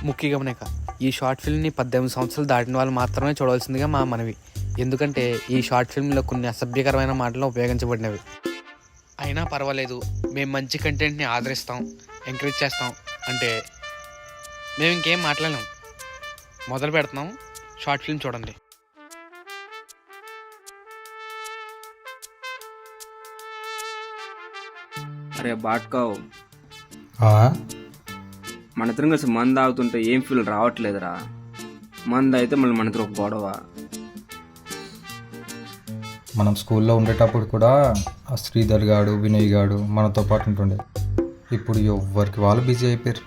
ముఖ్య గమనిక, ఈ షార్ట్ ఫిల్మ్ని 18 సంవత్సరాలు దాటిన వాళ్ళు మాత్రమే చూడవలసిందిగా మా మనవి. ఎందుకంటే ఈ షార్ట్ ఫిల్మ్లో కొన్ని అసభ్యకరమైన మాటలు ఉపయోగించబడినవి. అయినా పర్వాలేదు, మేము మంచి కంటెంట్ని ఆదరిస్తాం, ఎంకరేజ్ చేస్తాం అంటే మేము ఇంకేం మాట్లాడలేం. మొదలు పెడుతున్నాం. షార్ట్ ఫిల్మ్ చూడండి. అరే బాట్కావ్, మన ఇద్దరం కలిసి మందు ఆగుతుంటే ఏం ఫీల్ రావట్లేదురా. మందు అయితే మళ్ళీ మన ఇద్దరు ఒక గొడవ. మనం స్కూల్లో ఉండేటప్పుడు కూడా ఆ శ్రీధర్ గాడు, వినయ్ గాడు మనతో పాటు ఉంటుండే. ఇప్పుడు ఎవరికి వాళ్ళు బిజీ అయిపోయారు.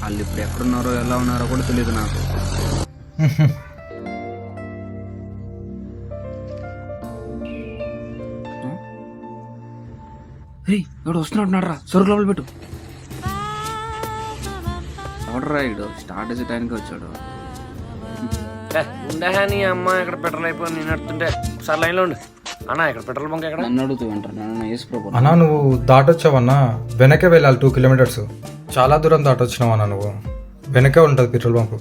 వాళ్ళు ఇప్పుడు ఎక్కడున్నారో ఎలా ఉన్నారో కూడా తెలియదు నాకు. ఎవడు వస్తున్నాడు రా, సరుకు లోపల పెట్టు. ఎవడరా ఇడు స్టార్ట్ చేసే టైంకి వచ్చాడు. ఉండే నీ అమ్మ ఇక్కడ పెట్రోల్ అయిపోయి నేను నడుతుంటే ఒకసారి లైన్లో ఉండు అన్నా. ఇక్కడ పెట్రోల్ బంక్ ఎక్కడ? నన్ను అడుగుతూ ఉంటాను. నన్ను వేసి ప్రభు అన్నా, నువ్వు దాటొచ్చావన్నా, వెనకే వెళ్ళాలి 2 కిలోమీటర్స్. చాలా దూరం దాటొచ్చినావు అన్నా. నువ్వు వెనకే ఉంటుంది పెట్రోల్ బంకు.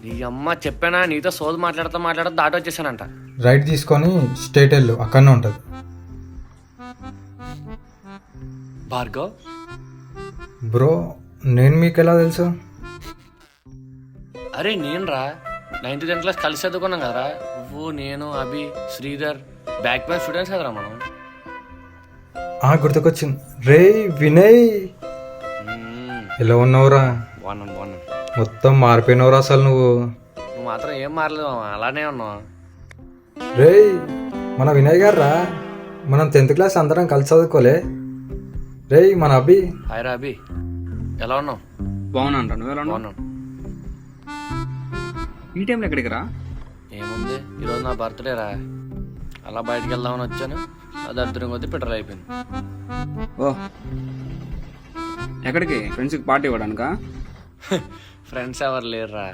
నీ అమ్మ చెప్పానా నీతో సోది మాట్లాడుతూ దాటి వచ్చేసానంట. రైట్ తీసుకొని స్ట్రైట్ వెళ్ళు, అక్కడనే ఉంటుంది. భార్గవ్ బ్రో, నేను మీకు ఎలా తెలుసు? అరే నేను రా, 9th 10th క్లాస్ కలిసి చదువుకున్నాం కదరా. నువ్వు, నేను, అభి, శ్రీధర్ బ్యాక్ బెంచ్ స్టూడెంట్స్ కదరా మనం. గుర్తుకొచ్చింది. రే వినయ్, ఎలా ఉన్నావురా? బాగున్నాను. మొత్తం మారిపోయినవురా అసలు నువ్వు. నువ్వు మాత్రం ఏం మారలేదు మామ, అలానే ఉన్నావు. రే మన వినయ్ గారు రా, మనం 10th క్లాస్ అందరం కలిసి చదువుకోలే. రే మన అభి. హాయ్ రా అభి, ఎలా ఉన్నావు? బాగున్నాను. నువ్వు ఎలా ఉన్నావు? బాగున్నాను. ఈ టైంలో ఎక్కడికి రా? ఏముంది, ఈరోజు నా బర్త్డే రా, అలా బయటికి వెళ్దామని వచ్చాను. అది అర్థం కొద్దీ పెట్రోల్ అయిపోయింది. ఓ, ఎక్కడికి? ఫ్రెండ్స్కి పార్టీ ఇవ్వడానికా? ఫ్రెండ్స్ ఎవరు లేరురా.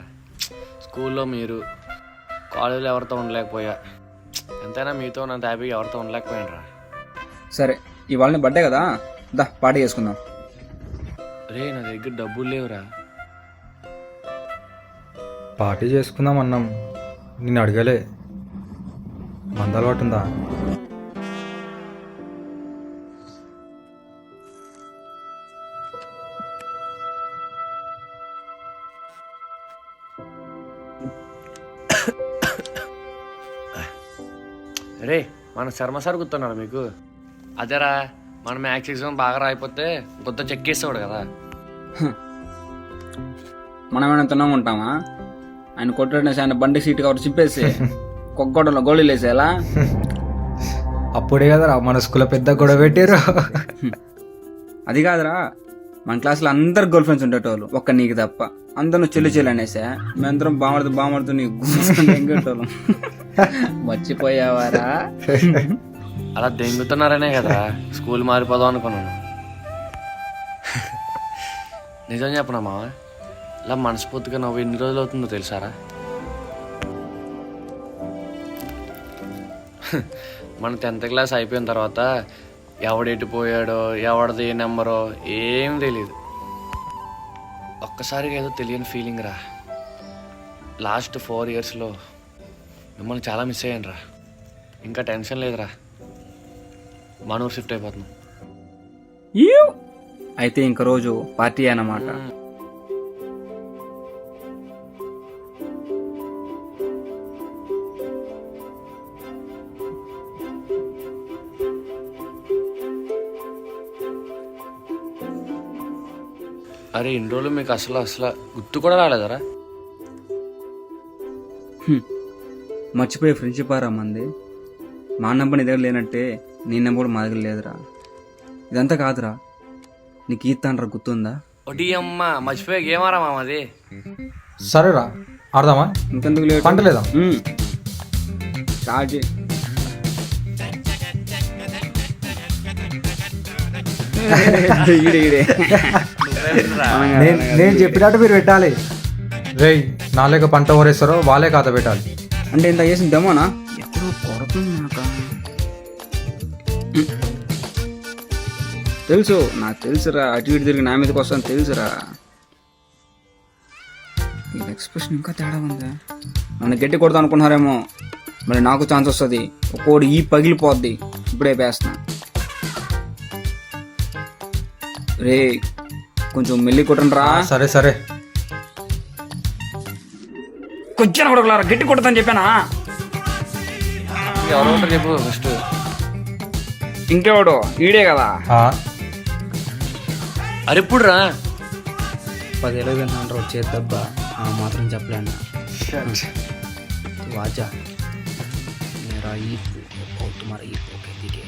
స్కూల్లో మీరు, కాలేజీలో ఎవరితో ఉండలేకపోయా. ఎంతైనా మీతో నా హ్యాపీగా ఎవరితో ఉండలేకపోయాను రా. సరే, ఇవాళ నీ బర్త్డే కదా, దా పార్టీ చేసుకుందాం. రే నా దగ్గర డబ్బులు లేవురా. పార్టీ చేసుకుందాం అన్నాం, నేను అడగలే. మంద అలవాటు ఉందా? రే మన శర్మ సార్ గుర్తున్నాడు మీకు? అదేరా, మన మ్యాథ్స్ ఎగ్జామ్ బాగా రాయిపోతే గుద్ద చెక్కేసేవాడు కదా. మనం ఏమైనా తిన్నాం ఉంటామా? ఆయన కొట్టేసి ఆయన బండి సీట్ కవర్ చింపేసి కొగ్గొడలో గోళీలు వేసేలా. అప్పుడే కదరా మన స్కూల్లో పెద్ద గొడవ పెట్టారు. అది కాదురా, మన క్లాస్లో అందరు గర్ల్ ఫ్రెండ్స్ ఉండేటోళ్ళు, ఒక్క నీకు తప్ప. అందరూ చెల్లి అనేసా, మేమందరం బామడుతూ నీకు కూర్చొని ఎంగేటోళ్ళం. మర్చిపోయావారా? అలా దెంగుతున్నారనే కదా స్కూల్ మారిపోదాం అనుకున్నాను. నిజం చెప్పనమ్మా, ఇలా మనస్ఫూర్తిగా నవ్వు ఎన్ని రోజులు అవుతుందో తెలుసారా? మన 10th క్లాస్ అయిపోయిన తర్వాత ఎవడెట్టిపోయాడో, ఎవడది ఏ నెంబరో ఏం తెలీదు. ఒక్కసారిగా ఏదో తెలియని ఫీలింగ్ రా. లాస్ట్ 4 yearsలో మిమ్మల్ని చాలా మిస్ అయ్యాను రా. ఇంకా టెన్షన్ లేదురా, మనూరు షిఫ్ట్ అయిపోతున్నాం. అయితే ఇంక రోజు పార్టీ అన్నమాట. అరే ఇన్ని రోజులు మీకు అసలు గుర్తు కూడా రాలేదరా? మర్చిపోయే ఫ్రెండ్షిప్ ఆరా మంది. మా నెంబర్ నీ దగ్గర లేనట్టే నీ నెంబర్ మా దగ్గర లేదురా. ఇదంతా కాదురా, నీకు ఈతానరా గుర్తుందా? ఒకటి అమ్మ మర్చిపోయే గేమారా మామది. సరేరా ఆడదామా? ఇంకెందుకు లేదు, పంట లేదా? స్టార్ట్ చేయి. నేను చెప్పినట్టు మీరు పెట్టాలి. రేయ్, నాలేక పంట ఊరేస్తారో వాళ్ళే ఖాతా పెట్టాలి. అంటే ఇంత చేసిన దమ్మనా ఎక్కడో కొడుతుంది నాక. తెలుసు, నాకు తెలుసురా. అటు ఇటు తిరిగి నా మీదకి వస్తాను తెలుసురా. ఈ ఎక్స్ప్రెషన్ ఇంకా తేడా ఉందా? నన్ను గట్టి కొడతా అనుకున్నారేమో, మరి నాకు ఛాన్స్ వస్తుంది. ఒక్కోటి ఈ పగిలిపోద్ది. ఇప్పుడే వేస్తున్నా. రే కొంచెం మెల్లి కొట్టండి రా. సరే సరే. కొంచెం కొడకలారా, గట్టి కొడతాను చెప్పానా? ఎవరో ఉంటారు చెప్పు ఫస్ట్. ఇంకెవడు? ఈడే కదా. అరెప్పుడు రా 10 ఏళ్ళు తిన్నాను వచ్చేద్దబ్బా, ఆ మాత్రం చెప్పలేను. వాజా मेरा ईद और तुम्हारा ईद ओके ठीक है.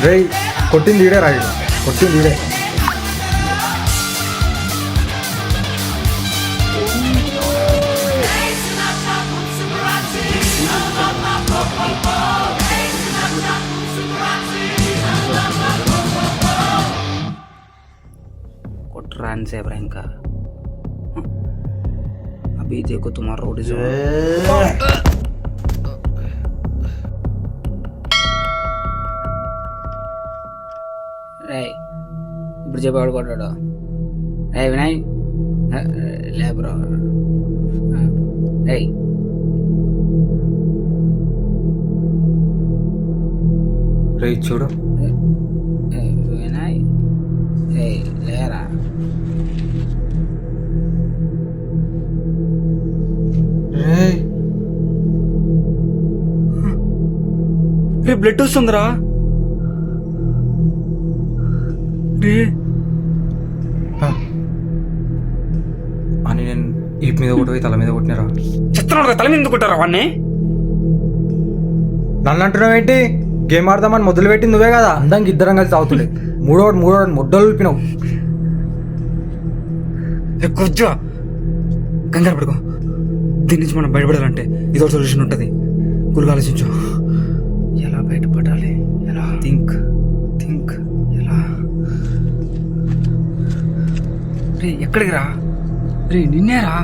రే కొట్టింది ఈడే రాయుడు, కొట్టింది ఈడే. कोटरा से का अभी देखो तुम्हारा रोड इज ఇప్పుడు చెప్పాడు కొట్టాడు. రే వినయ్ లే బ్రో. రే రే చూడు వినయ్ లేరా. రే బ్లడ్ వస్తుందిరా. అని నేను ఈపు మీద కొట్టి తల మీద కొట్టినారా? చెప్తున్నాడు తల మీద ఎందుకు కొట్టారా వాడిని? నన్ను అంటున్నావు ఏంటి? గేమ్ ఆడదామని మొదలు పెట్టింది నువ్వే కదా. అందంగా ఇద్దరం కలిసి అవుతుండే. మూడోడు ముద్దలు ఊపినావు. కూర్చో, కంగారు పడుకో. దీని నుంచి మనం బయటపడాలంటే ఇదో సొల్యూషన్ ఉంటుంది. కూల్గా ఆలోచించు. ఎలా బయటపడాలి? ఎలా? థింక్ ఎలా? రే ఎక్కడికి రా? రే నిన్నే రా.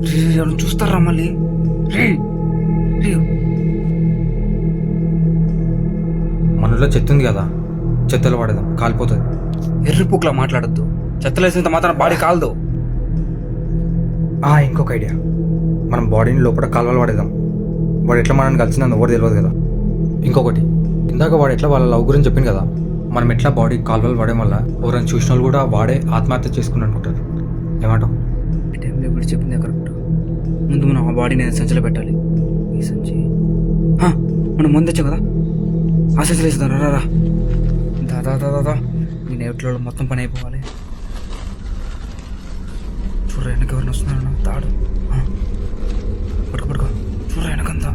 రే ఎవరు చూస్తారా మళ్ళీ? రే రే మనలో చెత్త ఉంది కదా, చెత్తలో పడదాం, కాలిపోతుంది. ఎర్రిపుక్లా మాట్లాడద్దు. చెత్తలు వేసినంత మాత్రం బాడీ కాలదు. ఇంకొక ఐడియా, మనం బాడీని లోపల కాలువలు పడేద్దాం. వాడు ఎట్లా మనల్ని కలిసిందని ఎవరు తెలియదు కదా. ఇంకొకటి, ఇందాక వాడు ఎట్లా వాళ్ళ లవ్ గురించి చెప్పింది కదా, మనం ఎట్లా బాడీ కాలువలు పడడం వల్ల ఎవరైనా చూసిన వాళ్ళు కూడా వాడే ఆత్మహత్య చేసుకుని అనుకుంటారు. ఏమంటావు? టైంలో ఇప్పుడు చెప్పిందే కరెక్ట్. ముందు మనం ఆ బాడీ నేను సంచిలో పెట్టాలి. ఈ సంచి మనం ముందు వచ్చాం కదా, ఆ సంచిలో వేసుకుందాం. రా దాదా మీ నేట్లో మొత్తం పని అయిపోవాలి. చూడరా వెనక ఎవరిని వస్తున్నారన్నా? తాడు పడుకో చూడరా వెనకంతా.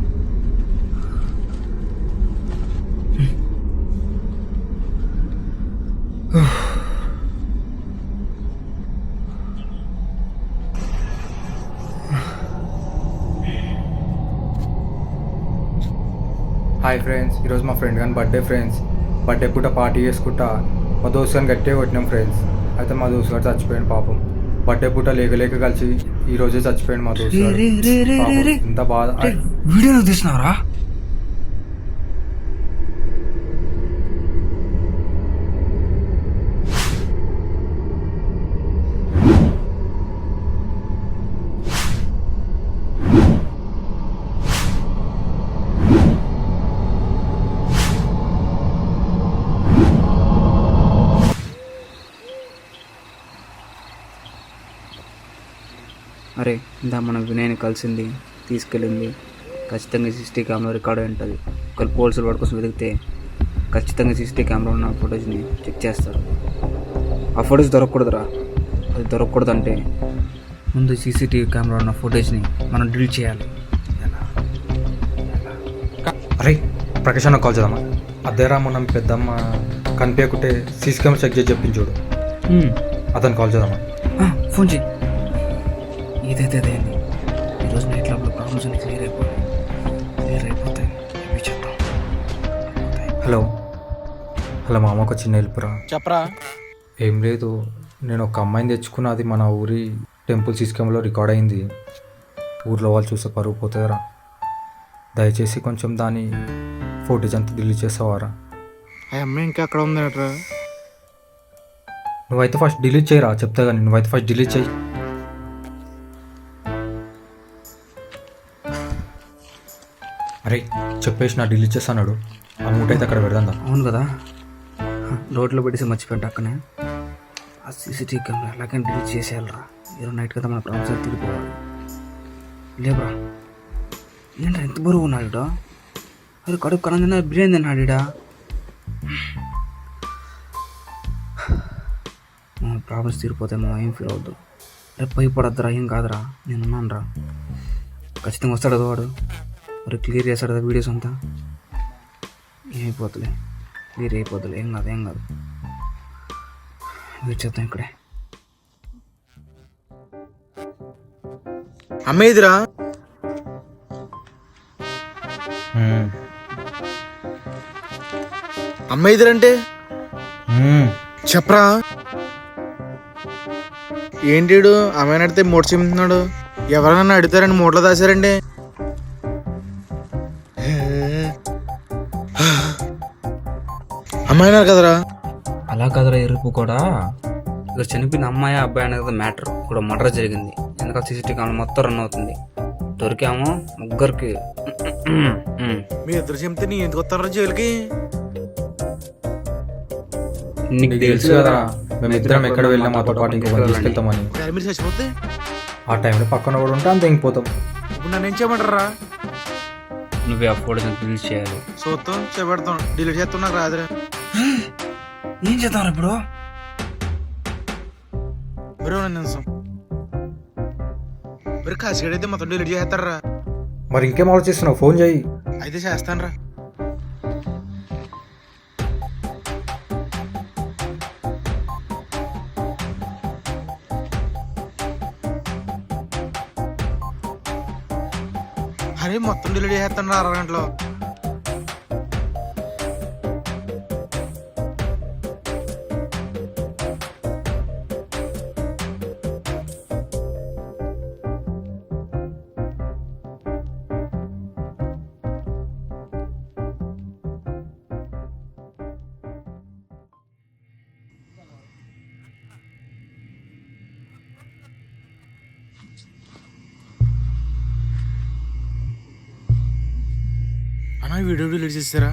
హాయ్ ఫ్రెండ్స్, ఈరోజు మా ఫ్రెండ్ కానీ బర్త్డే పూట పార్టీ చేసుకుంటా మా దోస్తు కానీ గట్టిగా కొట్టినాం ఫ్రెండ్స్. అయితే మా దోస్తు గారు చచ్చిపోయాడు పాపం. బర్త్డే పూట లేక కలిసి ఈ రోజే చచ్చిపోయాడు మా దోస్తు గారు. ఇంత బాధ. వీడియో తీసినారా? అరే ఇందా మన వినయ్ని కలిసింది, తీసుకెళ్ళింది. ఖచ్చితంగా సీసీటీవీ కెమెరా రికార్డ్ అయి ఉంటుంది. ఒకవేళ పోలీసులు వాడి కోసం వెతికితే ఖచ్చితంగా సీసీటీవీ కెమెరా ఉన్న ఫొటోస్ని చెక్ చేస్తారు. ఆ ఫొటోస్ దొరకకూడదురా. అది దొరకకూడదంటే ముందు సీసీటీవీ కెమెరా ఉన్న ఫొటోస్ని మనం డిలీట్ చేయాలి. అరే ప్రకాష్ అన్న కాల్ చేద్దామా? అదేరా మొన్న పెద్దమ్మ కనిపించకుంటే సీసీ కెమెరా చెక్ చేసి చెప్పించూడు. అతను కాల్ చేద్దామా? ఫోన్ చేయి. ఇదైతే ఈరోజు నైట్ లోపల ప్రాబ్లమ్స్ అన్ని క్లియర్ అయిపోతాయి ఇవి చేద్దాం. హలో హలో మామ, ఒక చిన్న హెల్ప్రా. చెప్పరా. ఏం లేదు, నేను ఒక అమ్మాయిని తెచ్చుకున్న, అది మన ఊరి టెంపుల్ సిస్టంలో రికార్డ్ అయింది. ఊర్లో వాళ్ళు చూసే పరుగు పోతుందిరా. దయచేసి కొంచెం దాని ఫోటేజ్ అంతా డిలీట్ చేస్తావారా? ఆ అమ్మాయి ఇంకా అక్కడ ఉందట్రా. నువ్వైతే ఫస్ట్ డిలీట్ చేయరా, చెప్తా కానీ నువ్వైతే ఫస్ట్ డిలీట్ చేయి. అరే చెప్పేసి నా డిలీట్ చేస్తాడు. ఆ మూట అయితే అక్కడ పెడదా. అవును కదా, రోడ్లో పెట్టేసి మర్చిపోయాడు అక్కనే. ఆ సీసీటీవీ కెమెరా ఎలాగైనా డిలీట్ చేసేయాలరా. ఈరోజు నైట్ కదా మన ప్రాబ్లమ్స్ తిరిగిపోవాలి. లేబరా, ఏంట్రా ఎంత బరువు ఉన్నాడు? అది కడుపు కనందిన బిర్యానీ తిన్నాడా? మా ప్రాబ్లమ్స్ తీరిపోతాయి, మా ఏం ఫీల్ అవద్దు. రేపు భయపడద్దురా, ఏం కాదురా, నేను ఉన్నాను రా. ఖచ్చితంగా వస్తాడు కదా వాడు, మరి క్లియర్ చేస్తాడు కదా వీడియోస్ అంతా. ఏమైపోతులే, క్లియర్ అయిపోతులే, ఏం కాదు. వెయిట్ చేద్దాం ఇక్కడే. అమ్మాయిదిరా. అమ్మాయిదిరంటే చెప్పరా. ఏంటిడు అమ్మాయిని అడితే మూట చెప్తున్నాడు. ఎవరైనా అడుగుతారండి మూటలో దాశారండి. అమ్మాయినారు కదరా. అలా కదరా ఎరుపు కూడా. ఇక్కడ చనిపోయిన అమ్మాయి అబ్బాయి అనేది మ్యాటర్. ఇక్కడ మర్డర్ జరిగింది. వెనకాల సీసీటీవీ కెమెరా మొత్తం రన్ అవుతుంది. దొరికాము ముగ్గురికి. మీ ఇద్దరు చెప్తే నీ ఎందుకు వస్తారా జైలుకి? నీకు తెలుసు కదా మేమిద్దరం ఎక్కడ వెళ్ళినా మాతో పాటు ఇంకొకటి తీసుకెళ్తామని. మీరు చచ్చిపోతే ఆ టైంలో పక్కన కూడా ఉంటే అంత ఇంకిపోతాం. ఇప్పుడు నన్ను ఏం చేయమంటారా? నువ్వే ఆ ఫోటోస్ డిలీట్ చేయాలి. చూస్తాం, చేపెడతాం. డిలీట్ చేస్తాం, నాకు రాదురా. ఏం చేద్దాం ఇప్పుడు? నిమిషం మరి కాసిగడైతే మొత్తం డిలీట్ చేస్తారా? మరి ఇంకేం ఆలోచిస్తున్నావు? ఫోన్ చేయి. అయితే చేస్తాను రా. అరే మొత్తం డిలీట్ చేస్తాను రా అరగంటలో. అన్నా వీడియో డిలీట్ చేస్తారా?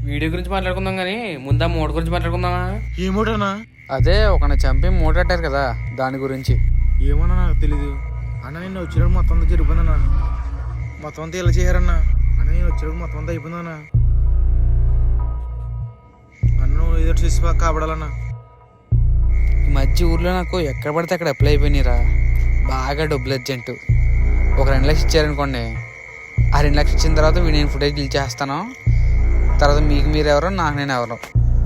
వీడియో గురించి మాట్లాడుకుందాం కానీ ముందా మూట గురించి మాట్లాడుకుందామా? ఏమోటనా? అదే ఒకని చంపి మూట కట్టారు కదా, దాని గురించి. ఏమన్నా నాకు తెలీదు అన్న. నేను వచ్చినప్పుడు మొత్తం అంతా జరిగిపోయిందన్నా. మొత్తం అంతా ఇలా చేయారన్నా. అన్న నేను వచ్చినప్పుడు మొత్తం అంతా అయిపోయిందన్నా. అన్న నువ్వు ఏదో చేసి కాపాడాలన్నా. ఈ మధ్య ఊర్లో నాకు ఎక్కడ పడితే అక్కడ అప్లై అయిపోయినాయిరా. బాగా డబ్బులు అర్జెంటు. ఒక 2 లక్షలు ఇచ్చారనుకోండి, ఆ 2 లక్షలు ఇచ్చిన తర్వాత నేను ఫుటేజ్ డిలీట్ చేస్తాను. తర్వాత మీకు మీరు ఎవరో, నాకు నేను ఎవరో.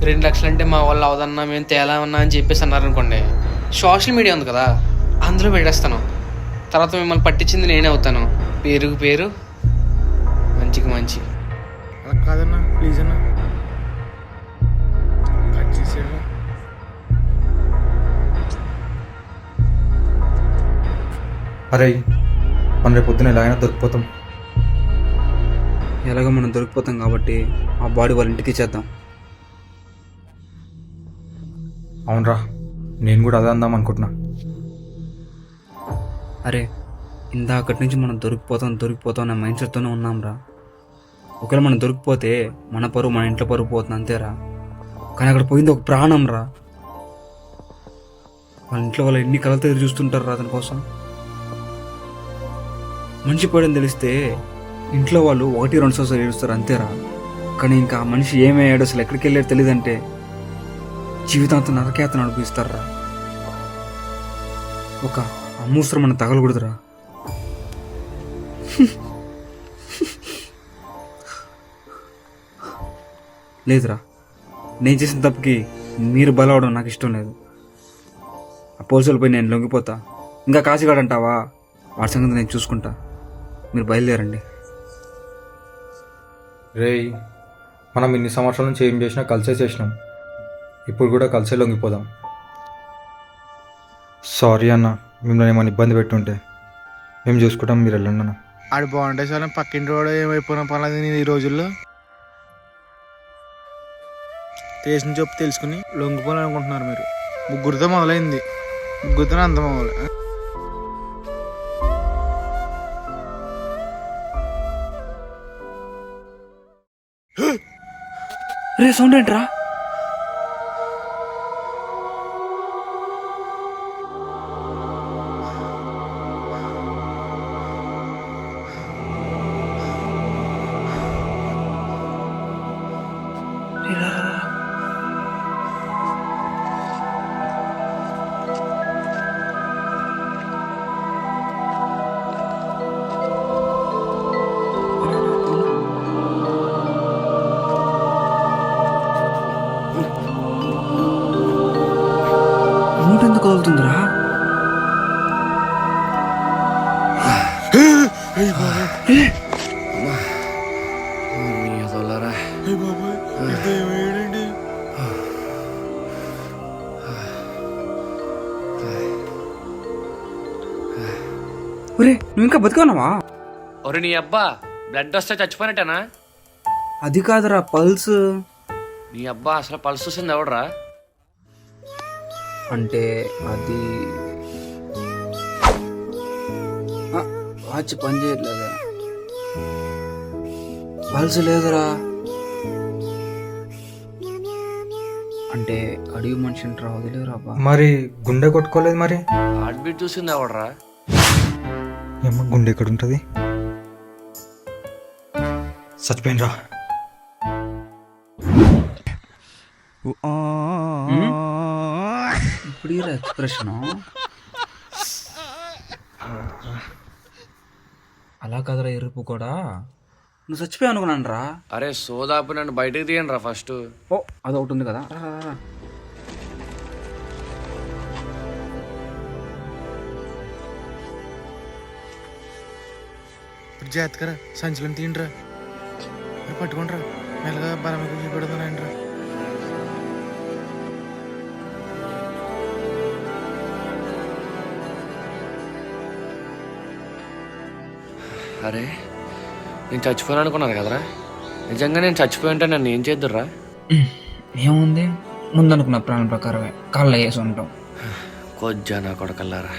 2 లక్షలు అంటే మా వాళ్ళు అవదన్నా, మేము తేలామన్నా అని చెప్పేసి అన్నారనుకోండి, సోషల్ మీడియా ఉంది కదా, అందులో పెట్టేస్తాను. తర్వాత మిమ్మల్ని పట్టించింది నేనే అవుతాను. పేరుకు పేరు, మంచికి మంచి. అలా కాదన్నా, ప్లీజ్ అన్నా. కట్ చేసేయండి. అరే మనం రేపు పొద్దున ఎలాగైనా దొరికిపోతాం. ఎలాగో మనం దొరికిపోతాం కాబట్టి ఆ బాడీ వాళ్ళ ఇంటికి ఇచ్చేద్దాం. అవునరా, నేను కూడా అదే అందాం అనుకుంటున్నా. అరే ఇందాకటి నుంచి మనం దొరికిపోతాం అనే మైండ్ సెట్తోనే ఉన్నాం రా. ఒకవేళ మనం దొరికిపోతే మన పరువు, మన ఇంట్లో పరువు పోతుంది అంతేరా. కానీ అక్కడ పోయింది ఒక ప్రాణం రా. వాళ్ళ ఇంట్లో వాళ్ళు ఎన్ని కలతో ఎదురు చూస్తుంటారు రా అతని కోసం. మనిషి పోయడం తెలిస్తే ఇంట్లో వాళ్ళు 1-2 సార్లు ఏడుస్తారు అంతేరా. కానీ ఇంకా ఆ మనిషి ఏమయ్యాడు, అసలు ఎక్కడికి వెళ్ళాడు తెలియదంటే జీవితాంతం నరకేతను అనిపిస్తారా. ఒక అమూసరం మన తగలకూడదురా. లేదురా, నేను చేసిన తప్పుకి మీరు బలవడం నాకు ఇష్టం లేదు. ఆ పోలీసులు పోయి నేను లొంగిపోతా. ఇంకా కాశీగాడు అంటావా? వాడి సంగతి నేను చూసుకుంటా, మీరు బయలుదేరండి. రేయ్, మనం ఇన్ని సంవత్సరాల నుంచి ఏం చేసినా కలిసే చేసినాం. ఇప్పుడు కూడా కలిసే లొంగిపోదాం. సారీ అన్న, మిమ్మల్ని ఏమైనా ఇబ్బంది పెట్టుంటే. మేము చూసుకుంటాం, మీరు వెళ్ళండి అన్న. ఆడు బాగుంటే చాలా పక్కింటి వాడు ఏమైపోయినా పర్లేదు నేను ఈ రోజుల్లో చేసిన చెప్పు తెలుసుకుని లొంగిపోవాలనుకుంటున్నారు మీరు. ముగ్గురితో మొదలైంది, ముగ్గురితో అంతం అవ్వాలి. రే సౌండ్ ఏంట్రా? అమౌంట్ ఎందుకు అవుతుందిరా? ఒరే నువ్వు ఇంకా బతుకున్నావా? ఒరే నీ అబ్బా, బ్లడ్ వస్తే చచ్చిపోయినట్టేనా? అది కాదురా, పల్స్. నీ అబ్బా అసలు పల్స్ చూసింది ఎవడరా? అంటే అది వాచ్ పని చేయట్లేదా? పల్స్ లేదురా. అంటే అడిగి మనిషి అంటారా, వదిలేరా బా. మరి గుండె కొట్టుకోలేదు మరి? హార్ట్ బీట్ చూసింది ఎవడరా? ఏమో గుండె ఎక్కడ ఉంటుంది? చచ్చిపోయినరా. ఇప్పుడు ఈ ఎక్స్ప్రెషన్ అలా కదరా, ఎరుపు కూడా. నువ్వు చచ్చిపోయావు అనుకున్నాను రా. అరే సోదాపు నన్ను బయటకు తీయండి రా ఫస్ట్. ఓ అదొకటి ఉంది కదా. రా, రా, రా. ఇప్పుడు జాతకరా సంచులను తీయండిరా, మరి పట్టుకుంటారా మెల్లగా బలం చూపెడుతున్నాయండిరా. అరే నేను చచ్చిపోయాను అనుకున్నారు కదరా, నిజంగా నేను చచ్చిపోయి ఉంటే నన్ను ఏం చేద్దురా? ఏముంది, ముందనుకున్న ప్లాన్ ప్రకారమే కాళ్ళ వేసి ఉంటాం. కొజ్జా నా కొడకల్లారా.